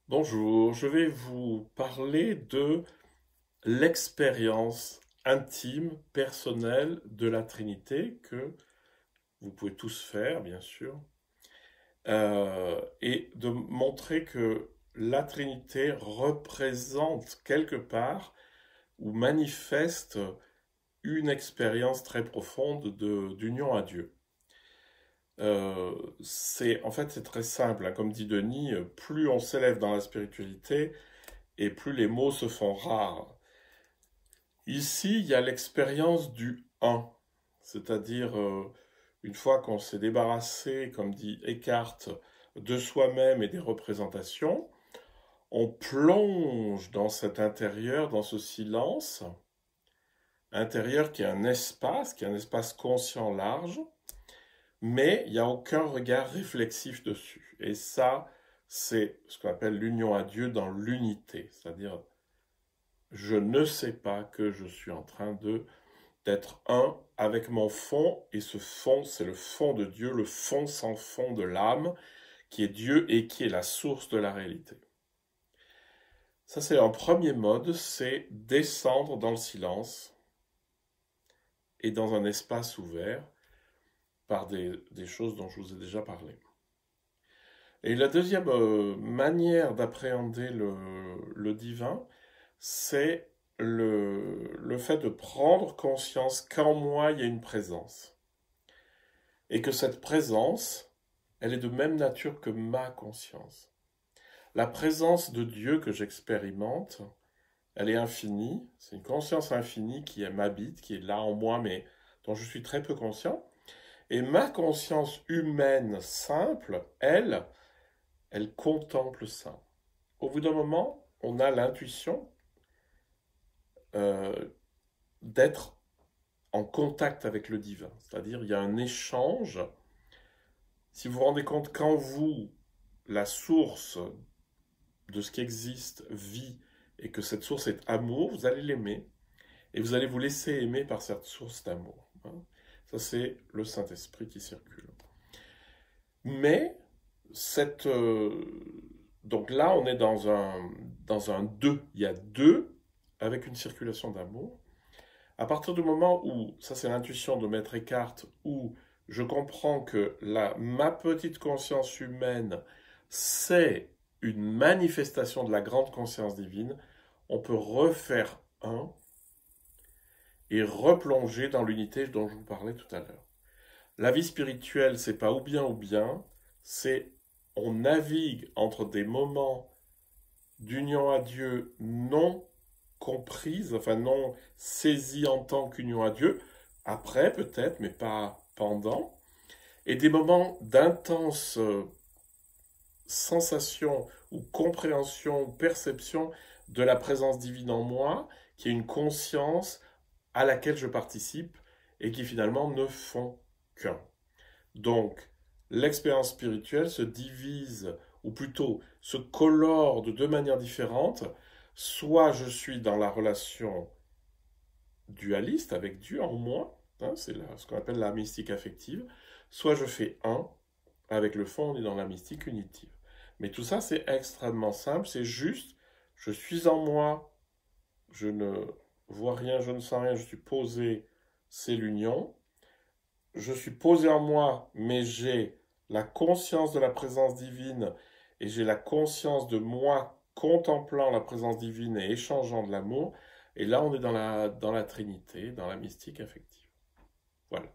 Bonjour, je vais vous parler de l'expérience intime, personnelle de la Trinité que vous pouvez tous faire, bien sûr, et de montrer que la Trinité représente quelque part ou manifeste une expérience très profonde d'union à Dieu. En fait, c'est très simple, hein. Comme dit Denis, plus on s'élève dans la spiritualité, et plus les mots se font rares. Ici, il y a l'expérience du un, c'est-à-dire une fois qu'on s'est débarrassé, comme dit Eckhart, de soi-même et des représentations, on plonge dans cet intérieur, dans ce silence intérieur qui est un espace conscient large, mais il n'y a aucun regard réflexif dessus. Et ça, c'est ce qu'on appelle l'union à Dieu dans l'unité, c'est-à-dire je ne sais pas que je suis en train d'être un avec mon fond, et ce fond, c'est le fond de Dieu, le fond sans fond de l'âme, qui est Dieu et qui est la source de la réalité. Ça, c'est un premier mode, c'est descendre dans le silence et dans un espace ouvert par des choses dont je vous ai déjà parlé. Et la deuxième manière d'appréhender le divin, c'est le fait de prendre conscience qu'en moi, il y a une présence. Et que cette présence, elle est de même nature que ma conscience. La présence de Dieu que j'expérimente, elle est infinie. C'est une conscience infinie qui m'habite, qui est là en moi, mais dont je suis très peu conscient. Et ma conscience humaine simple, elle contemple ça. Au bout d'un moment, on a l'intuition euh, d'être en contact avec le divin. C'est-à-dire, il y a un échange. Si vous vous rendez compte, quand vous, la source de ce qui existe, vit, et que cette source est amour, vous allez l'aimer, et vous allez vous laisser aimer par cette source d'amour. Ça, c'est le Saint-Esprit qui circule. Mais, cette, donc là, on est dans un deux. Il y a deux avec une circulation d'amour. À partir du moment où, ça c'est l'intuition de Maître Eckhart, où je comprends que ma petite conscience humaine, c'est une manifestation de la grande conscience divine, on peut refaire un et replonger dans l'unité dont je vous parlais tout à l'heure. La vie spirituelle, c'est pas ou bien, c'est on navigue entre des moments d'union à Dieu non comprise, enfin non saisie en tant qu'union à Dieu, après peut-être, mais pas pendant, et des moments d'intense sensation ou compréhension ou perception de la présence divine en moi, qui est une conscience à laquelle je participe et qui finalement ne font qu'un. Donc, l'expérience spirituelle se divise, ou plutôt se colore de deux manières différentes. Soit je suis dans la relation dualiste avec Dieu en moi, hein, c'est ce qu'on appelle la mystique affective, soit je fais un avec le fond, on est dans la mystique unitive. Mais tout ça, c'est extrêmement simple, c'est juste, je suis en moi, je ne vois rien, je ne sens rien, je suis posé, c'est l'union. Je suis posé en moi, mais j'ai la conscience de la présence divine et j'ai la conscience de moi contemplant la présence divine et échangeant de l'amour. Et là, on est dans la Trinité, dans la mystique affective. Voilà.